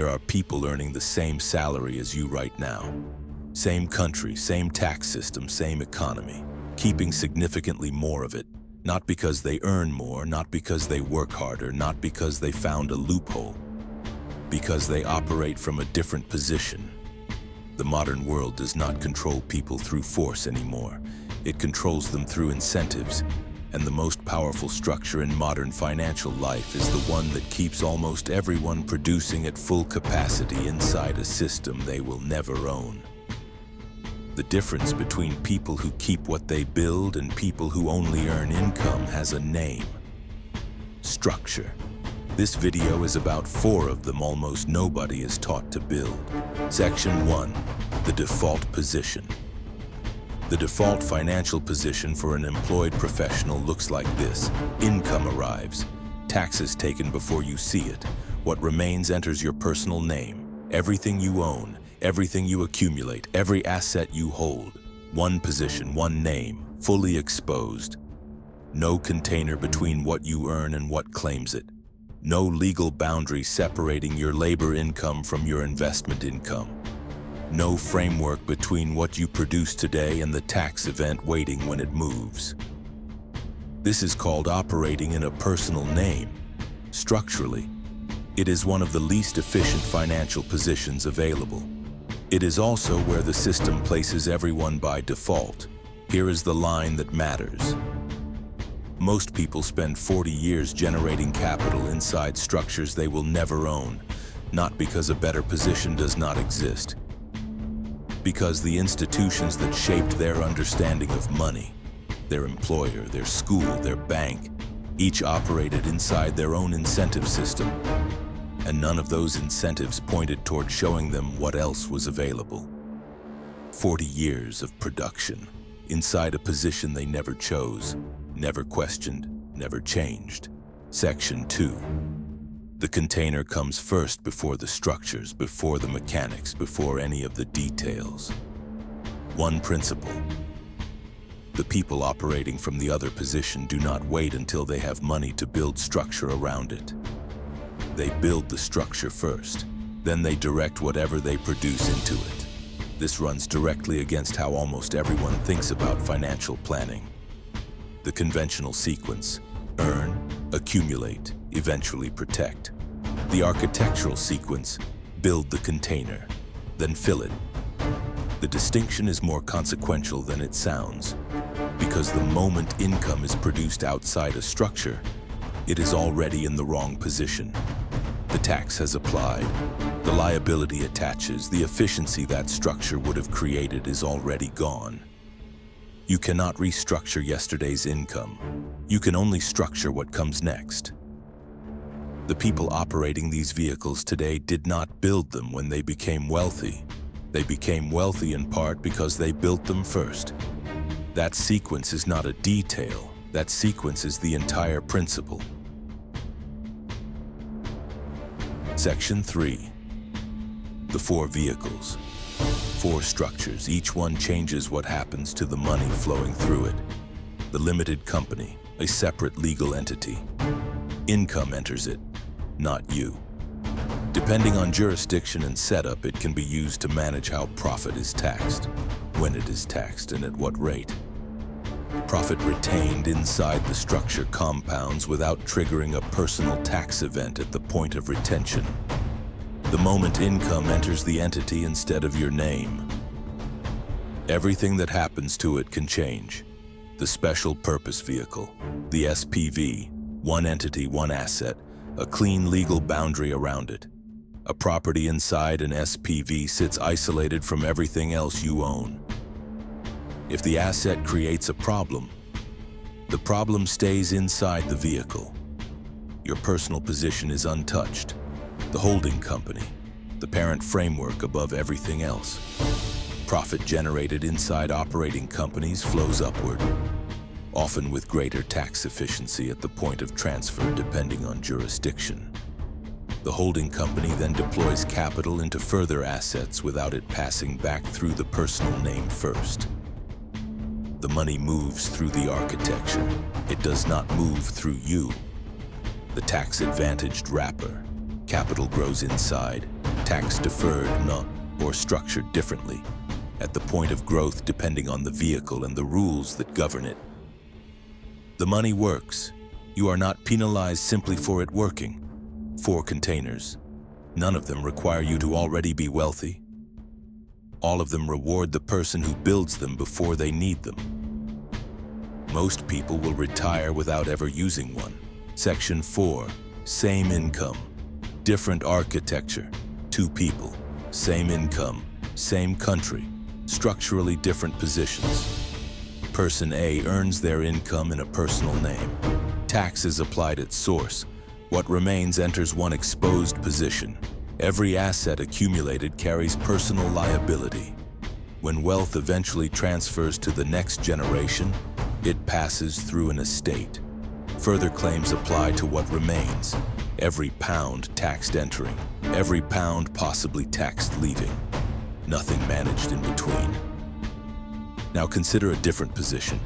There are people earning the same salary as you right now. Same country, same tax system, same economy, keeping significantly more of it, not because they earn more, not because they work harder, not because they found a loophole, because they operate from a different position. The modern world does not control people through force anymore. It controls them through incentives, and the most powerful structure in modern financial life is the one that keeps almost everyone producing at full capacity inside a system they will never own. The difference between people who keep what they build and people who only earn income has a name: structure. This video is about 4 of them almost nobody is taught to build. Section 1. The default position. The default financial position for an employed professional looks like this. Income arrives. Taxes taken before you see it. What remains enters your personal name. Everything you own, everything you accumulate, every asset you hold. One position, one name, fully exposed. No container between what you earn and what claims it. No legal boundary separating your labor income from your investment income. No framework between what you produce today and the tax event waiting when it moves. This is called operating in a personal name. Structurally, it is one of the least efficient financial positions available. It is also where the system places everyone by default. Here is the line that matters. Most people spend 40 years generating capital inside structures they will never own, not because a better position does not exist, because the institutions that shaped their understanding of money, their employer, their school, their bank, each operated inside their own incentive system, and none of those incentives pointed toward showing them what else was available. 40 years of production inside a position they never chose, never questioned, never changed. Section 2. The container comes first before the structures, before the mechanics, before any of the details. One principle. The people operating from the other position do not wait until they have money to build structure around it. They build the structure first, then they direct whatever they produce into it. This runs directly against how almost everyone thinks about financial planning. The conventional sequence: earn, accumulate, eventually protect. The architectural sequence: build the container, then fill it. The distinction is more consequential than it sounds, because the moment income is produced outside a structure, it is already in the wrong position. The tax has applied, the liability attaches, the efficiency that structure would have created is already gone. You cannot restructure yesterday's income. You can only structure what comes next. The people operating these vehicles today did not build them when they became wealthy. They became wealthy in part because they built them first. That sequence is not a detail. That sequence is the entire principle. Section 3. The 4 vehicles. 4 structures, each one changes what happens to the money flowing through it. The limited company, a separate legal entity. Income enters it, not you. Depending on jurisdiction and setup, it can be used to manage how profit is taxed, when it is taxed, and at what rate. Profit retained inside the structure compounds without triggering a personal tax event at the point of retention. The moment income enters the entity instead of your name. Everything that happens to it can change. The special purpose vehicle, the SPV, one entity, one asset, a clean legal boundary around it. A property inside an SPV sits isolated from everything else you own. If the asset creates a problem, the problem stays inside the vehicle. Your personal position is untouched. The holding company, the parent framework above everything else. Profit generated inside operating companies flows upward, often with greater tax efficiency at the point of transfer depending on jurisdiction. The holding company then deploys capital into further assets without it passing back through the personal name first. The money moves through the architecture. It does not move through you. The tax-advantaged wrapper. Capital grows inside. tax-deferred, or structured differently, at the point of growth depending on the vehicle and the rules that govern it. The money works. You are not penalized simply for it working. 4 containers. None of them require you to already be wealthy. All of them reward the person who builds them before they need them. Most people will retire without ever using one. Section 4. Same income. Different architecture. 2 people. Same income. Same country. Structurally different positions. Person A earns their income in a personal name. Tax is applied at source. What remains enters one exposed position. Every asset accumulated carries personal liability. When wealth eventually transfers to the next generation, it passes through an estate. Further claims apply to what remains. Every pound taxed entering, every pound possibly taxed leaving. Nothing managed in between. Now consider a different position.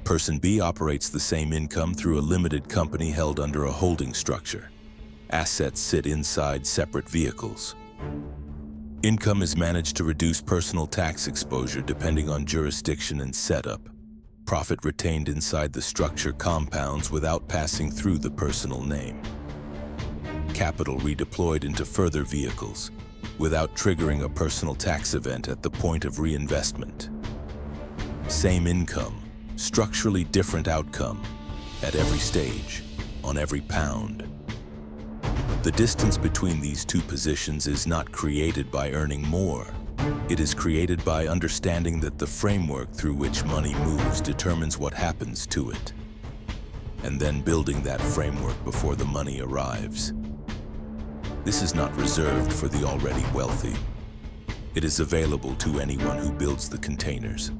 Person B operates the same income through a limited company held under a holding structure. Assets sit inside separate vehicles. Income is managed to reduce personal tax exposure depending on jurisdiction and setup. Profit retained inside the structure compounds without passing through the personal name. Capital redeployed into further vehicles without triggering a personal tax event at the point of reinvestment. Same income, structurally different outcome at every stage, on every pound. The distance between these 2 positions is not created by earning more. It is created by understanding that the framework through which money moves determines what happens to it, and then building that framework before the money arrives. This is not reserved for the already wealthy. It is available to anyone who builds the containers.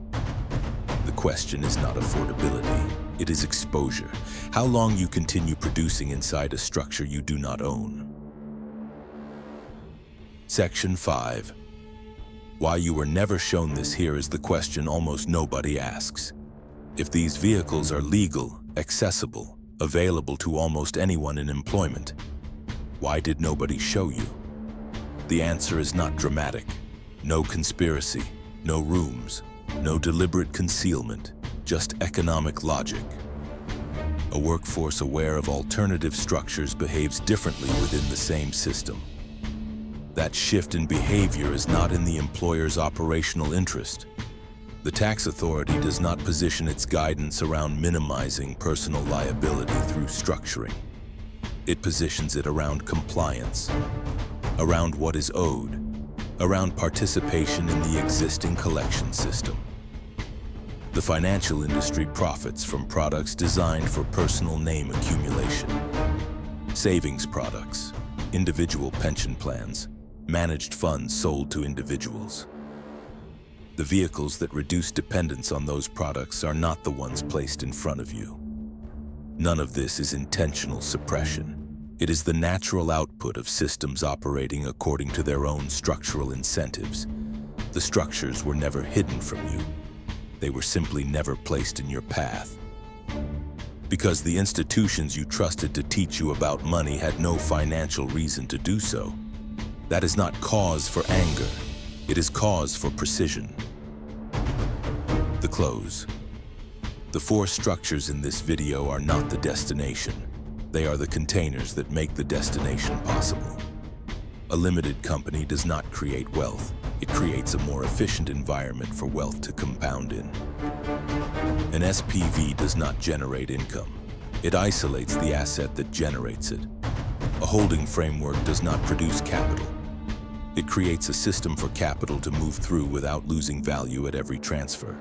The question is not affordability, it is exposure. How long you continue producing inside a structure you do not own. Section 5. Why you were never shown this here is the question almost nobody asks. If these vehicles are legal, accessible, available to almost anyone in employment, why did nobody show you? The answer is not dramatic. No conspiracy, no rooms, no deliberate concealment, just economic logic. A workforce aware of alternative structures behaves differently within the same system. That shift in behavior is not in the employer's operational interest. The tax authority does not position its guidance around minimizing personal liability through structuring. It positions it around compliance, around what is owed, around participation in the existing collection system. The financial industry profits from products designed for personal name accumulation. Savings products, individual pension plans, managed funds sold to individuals. The vehicles that reduce dependence on those products are not the ones placed in front of you. None of this is intentional suppression. It is the natural output of systems operating according to their own structural incentives. The structures were never hidden from you. They were simply never placed in your path. Because the institutions you trusted to teach you about money had no financial reason to do so. That is not cause for anger. It is cause for precision. The close. The 4 structures in this video are not the destination. They are the containers that make the destination possible. A limited company does not create wealth. It creates a more efficient environment for wealth to compound in. An SPV does not generate income. It isolates the asset that generates it. A holding framework does not produce capital. It creates a system for capital to move through without losing value at every transfer.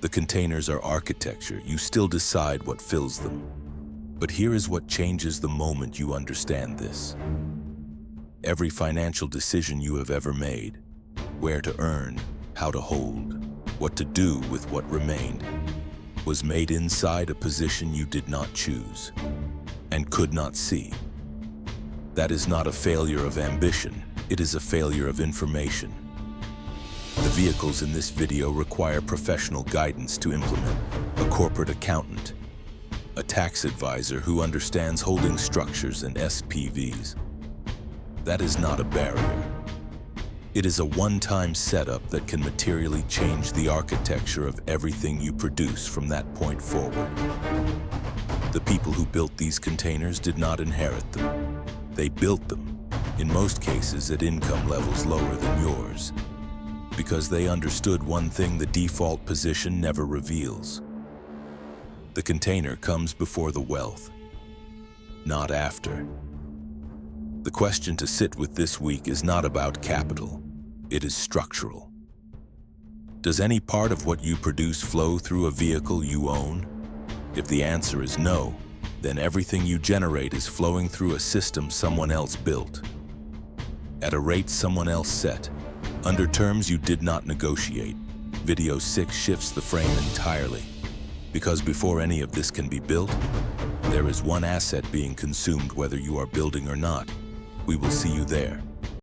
The containers are architecture. You still decide what fills them. But here is what changes the moment you understand this. Every financial decision you have ever made, where to earn, how to hold, what to do with what remained, was made inside a position you did not choose and could not see. That is not a failure of ambition, it is a failure of information. The vehicles in this video require professional guidance to implement: a corporate accountant, a tax advisor who understands holding structures and SPVs, That is not a barrier. It is a one-time setup that can materially change the architecture of everything you produce from that point forward. The people who built these containers did not inherit them. They built them, in most cases at income levels lower than yours, because they understood one thing the default position never reveals. The container comes before the wealth, not after. The question to sit with this week is not about capital, it is structural. Does any part of what you produce flow through a vehicle you own? If the answer is no, then everything you generate is flowing through a system someone else built, at a rate someone else set, under terms you did not negotiate. Video 6 shifts the frame entirely, because before any of this can be built, there is one asset being consumed whether you are building or not. We will see you there.